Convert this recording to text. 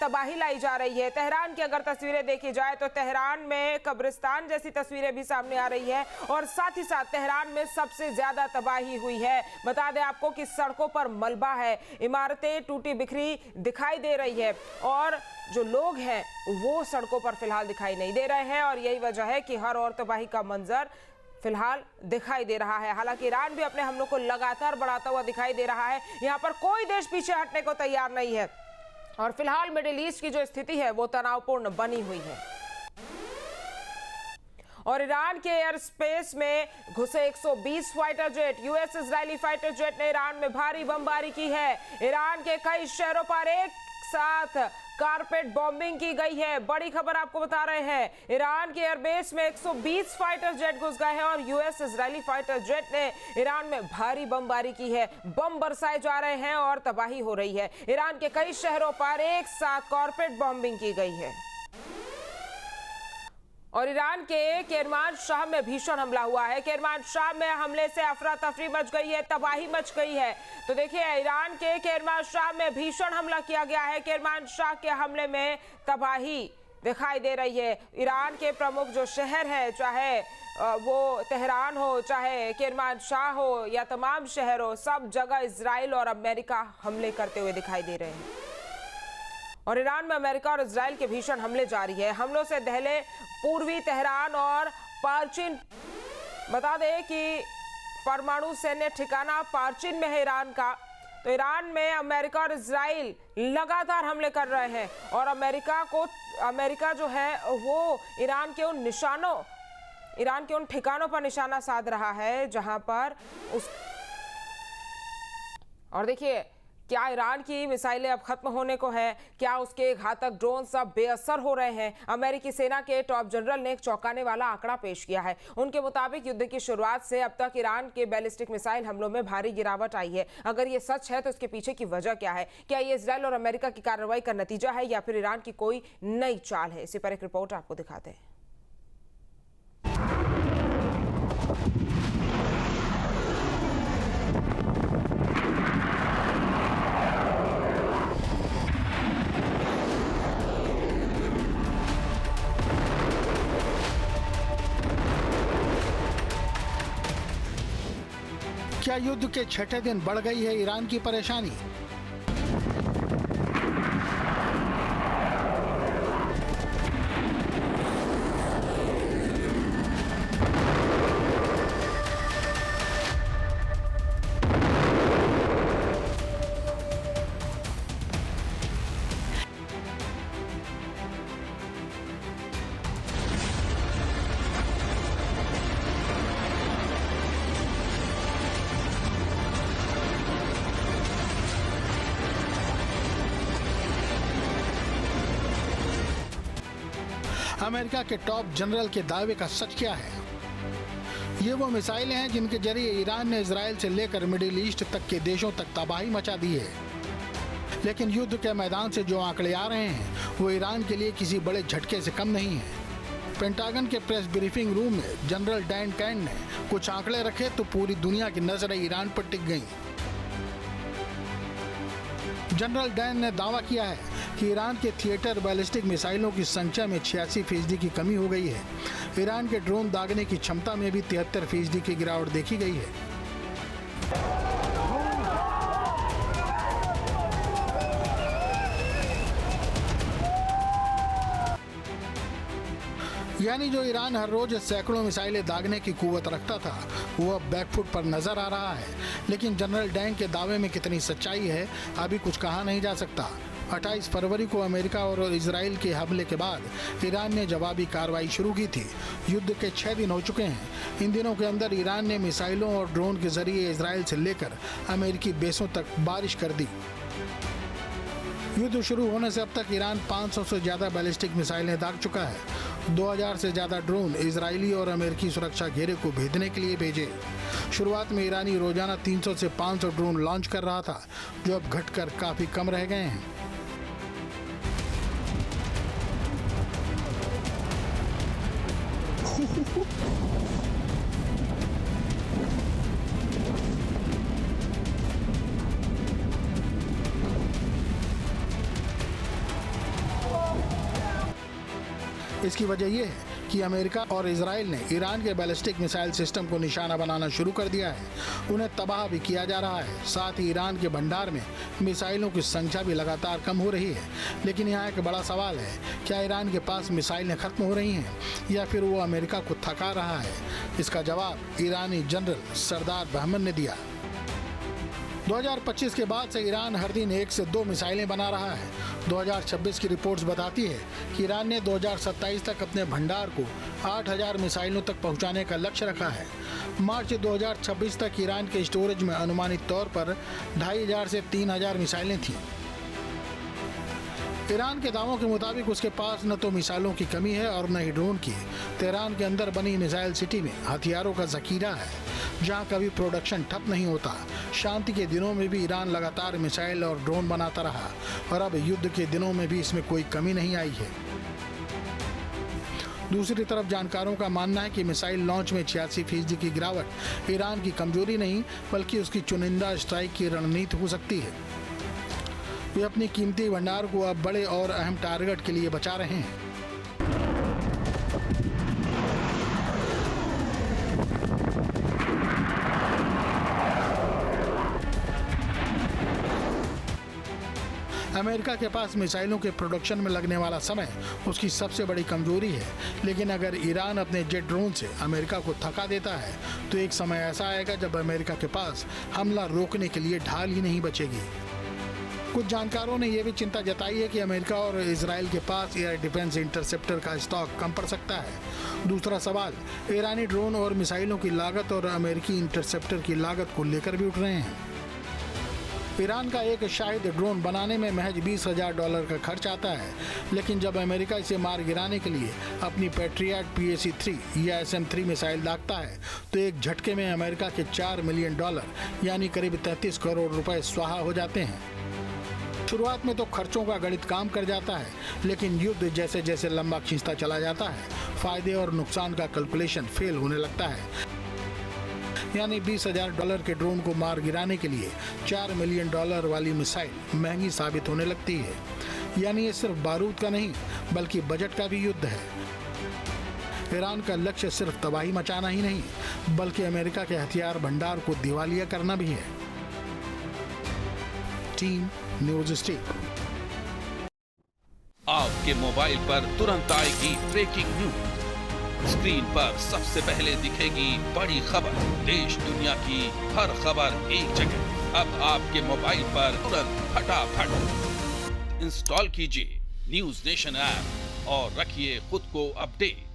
तबाही लाई जा रही है। तेहरान की अगर तस्वीरें देखी जाए तो तेहरान में कब्रिस्तान जैसी तस्वीरें भी सामने आ रही है और साथ ही साथ तेहरान में सबसे ज्यादा तबाही हुई है। बता दें आपको कि सड़कों पर मलबा है, इमारतें टूटी बिखरी दिखाई दे रही है और जो लोग हैं वो सड़कों पर फिलहाल दिखाई नहीं दे रहे हैं और यही वजह है कि हर और तबाही का मंजर फिलहाल दिखाई दे रहा है। हालांकि ईरान भी अपने हमलों को लगातार बढ़ाता हुआ दिखाई दे रहा है। यहाँ पर कोई देश पीछे हटने को तैयार नहीं है और फिलहाल मिडिल ईस्ट की जो स्थिति है वो तनावपूर्ण बनी हुई है और ईरान के एयर स्पेस में घुसे 120 fighter jet, US Israeli fighter jet ने ईरान में भारी बमबारी की है। ईरान के कई शहरों पर एक साथ कारपेट बॉम्बिंग की गई है। बड़ी खबर आपको बता रहे हैं, ईरान के एयरबेस में 120 फाइटर जेट घुस गए हैं और यूएस इजरायली फाइटर जेट ने ईरान में भारी बमबारी की है। बम बरसाए जा रहे हैं और तबाही हो रही है। ईरान के कई शहरों पर एक साथ कारपेट बॉम्बिंग की गई है और ईरान के केरमान शाह में भीषण हमला हुआ है। केरमान शाह में हमले से अफरा तफरी मच गई है, तबाही मच गई है। तो देखिए, ईरान के केरमान शाह में भीषण हमला किया गया है। केरमान शाह के हमले में तबाही दिखाई दे रही है। ईरान के प्रमुख जो शहर है, चाहे वो तेहरान हो, चाहे केरमान शाह हो या तमाम शहर हो, सब जगह इजराइल और अमेरिका हमले करते हुए दिखाई दे रहे हैं और ईरान में अमेरिका और इजराइल के भीषण हमले जारी है। हमलों से दहले पूर्वी तेहरान और पार्चिन, बता दें कि परमाणु सैन्य ठिकाना पार्चिन में है ईरान का। तो ईरान में अमेरिका और इजराइल लगातार हमले कर रहे हैं और अमेरिका जो है वो ईरान के उन ठिकानों पर निशाना साध रहा है जहां पर और देखिए, क्या ईरान की मिसाइलें अब खत्म होने को है? क्या उसके घातक ड्रोन सब बेअसर हो रहे हैं? अमेरिकी सेना के टॉप जनरल ने एक चौंकाने वाला आंकड़ा पेश किया है। उनके मुताबिक युद्ध की शुरुआत से अब तक ईरान के बैलिस्टिक मिसाइल हमलों में भारी गिरावट आई है। अगर ये सच है तो इसके पीछे की वजह क्या है? क्या ये इजराइल और अमेरिका की कार्रवाई का नतीजा है या फिर ईरान की कोई नई चाल है? इसी पर एक रिपोर्ट आपको दिखाते हैं। क्या युद्ध के छठे दिन बढ़ गई है ईरान की परेशानी? अमेरिका के टॉप जनरल के दावे का सच क्या है? ये वो मिसाइलें हैं जिनके जरिए ईरान ने इजराइल से लेकर मिडिल ईस्ट तक के देशों तक तबाही मचा दी है। लेकिन युद्ध के मैदान से जो आंकड़े आ रहे हैं वो ईरान के लिए किसी बड़े झटके से कम नहीं है। पेंटागन के प्रेस ब्रीफिंग रूम में जनरल डैन कैन ने कुछ आंकड़े रखे तो पूरी दुनिया की नजरें ईरान पर टिक गईं। जनरल डैन ने दावा किया है कि ईरान के थिएटर बैलिस्टिक मिसाइलों की संख्या में 86% की कमी हो गई है। ईरान के ड्रोन दागने की क्षमता में भी 73% की गिरावट देखी गई है। यानी जो ईरान हर रोज सैकड़ों मिसाइलें दागने की कुव्वत रखता था वो अब बैकफुट पर नजर आ रहा है। लेकिन जनरल डैन के दावे में कितनी सच्चाई है अभी कुछ कहा नहीं जा सकता। 28 फरवरी को अमेरिका और इजराइल के हमले के बाद ईरान ने जवाबी कार्रवाई शुरू की थी। युद्ध के 6 दिन हो चुके हैं। इन दिनों के अंदर ईरान ने मिसाइलों और ड्रोन के जरिए इजराइल से लेकर अमेरिकी बेसों तक बारिश कर दी। युद्ध शुरू होने से अब तक ईरान 500 से ज्यादा बैलिस्टिक मिसाइलें दाग चुका है। 2000 से ज्यादा ड्रोन इजरायली और अमेरिकी सुरक्षा घेरे को भेदने के लिए भेजे। शुरुआत में ईरानी रोजाना 300 से 500 ड्रोन लॉन्च कर रहा था, जो अब घटकर काफी कम रह गए हैं। इसकी वजह यह है कि अमेरिका और इजराइल ने ईरान के बैलिस्टिक मिसाइल सिस्टम को निशाना बनाना शुरू कर दिया है। उन्हें तबाह भी किया जा रहा है। साथ ही ईरान के भंडार में मिसाइलों की संख्या भी लगातार कम हो रही है। लेकिन यहाँ एक बड़ा सवाल है, क्या ईरान के पास मिसाइलें खत्म हो रही हैं या फिर वो अमेरिका को थका रहा है? इसका जवाब ईरानी जनरल सरदार बहमन ने दिया। 2025 के बाद से ईरान हर दिन 1 से 2 मिसाइलें बना रहा है। 2026 की रिपोर्ट्स बताती है कि ईरान ने 2027 तक अपने भंडार को 8000 मिसाइलों तक पहुंचाने का लक्ष्य रखा है। मार्च 2026 तक ईरान के स्टोरेज में अनुमानित तौर पर 2500 से 3000 मिसाइलें थीं। ईरान के दावों के मुताबिक उसके पास न तो मिसाइलों की कमी है और न ही ड्रोन की। तेहरान के अंदर बनी मिसाइल सिटी में हथियारों का जखीरा है, जहां कभी प्रोडक्शन ठप नहीं होता। शांति के दिनों में भी ईरान लगातार मिसाइल और ड्रोन बनाता रहा और अब युद्ध के दिनों में भी इसमें कोई कमी नहीं आई है। दूसरी तरफ जानकारों का मानना है कि मिसाइल लॉन्च में 86% की गिरावट ईरान की कमजोरी नहीं बल्कि उसकी चुनिंदा स्ट्राइक की रणनीति हो सकती है। वे अपनी कीमती भंडार को अब बड़े और अहम टारगेट के लिए बचा रहे हैं। अमेरिका के पास मिसाइलों के प्रोडक्शन में लगने वाला समय उसकी सबसे बड़ी कमजोरी है। लेकिन अगर ईरान अपने जेट ड्रोन से अमेरिका को थका देता है तो एक समय ऐसा आएगा जब अमेरिका के पास हमला रोकने के लिए ढाल ही नहीं बचेगी। कुछ जानकारों ने यह भी चिंता जताई है कि अमेरिका और इजराइल के पास एयर डिफेंस इंटरसेप्टर का स्टॉक कम पड़ सकता है। दूसरा सवाल ईरानी ड्रोन और मिसाइलों की लागत और अमेरिकी इंटरसेप्टर की लागत को लेकर भी उठ रहे हैं। ईरान का एक शाहिद ड्रोन बनाने में महज $20,000 का खर्च आता है, लेकिन जब अमेरिका इसे मार गिराने के लिए अपनी पैट्रियट PAC-3 या SM-3 मिसाइल दागता है तो एक झटके में अमेरिका के $4 मिलियन यानी करीब 33 करोड़ रुपए स्वाहा हो जाते हैं। शुरुआत में तो खर्चों का गणित काम कर जाता है, लेकिन युद्ध जैसे जैसे लंबा खींचता चला जाता है, फायदे और नुकसान का कैलकुलेशन फेल होने लगता है। यानी $20,000 के ड्रोन को मार गिराने के लिए $4 मिलियन वाली मिसाइल महंगी साबित होने लगती है। यानी ये सिर्फ बारूद का नहीं बल्कि बजट का भी युद्ध है। ईरान का लक्ष्य सिर्फ तबाही मचाना ही नहीं बल्कि अमेरिका के हथियार भंडार को दिवालिया करना भी है। Team news state. आपके मोबाइल पर तुरंत आएगी ब्रेकिंग न्यूज। स्क्रीन पर सबसे पहले दिखेगी बड़ी खबर। देश दुनिया की हर खबर एक जगह। अब आपके मोबाइल पर तुरंत फटाफट इंस्टॉल कीजिए न्यूज़ नेशन ऐप और रखिए खुद को अपडेट।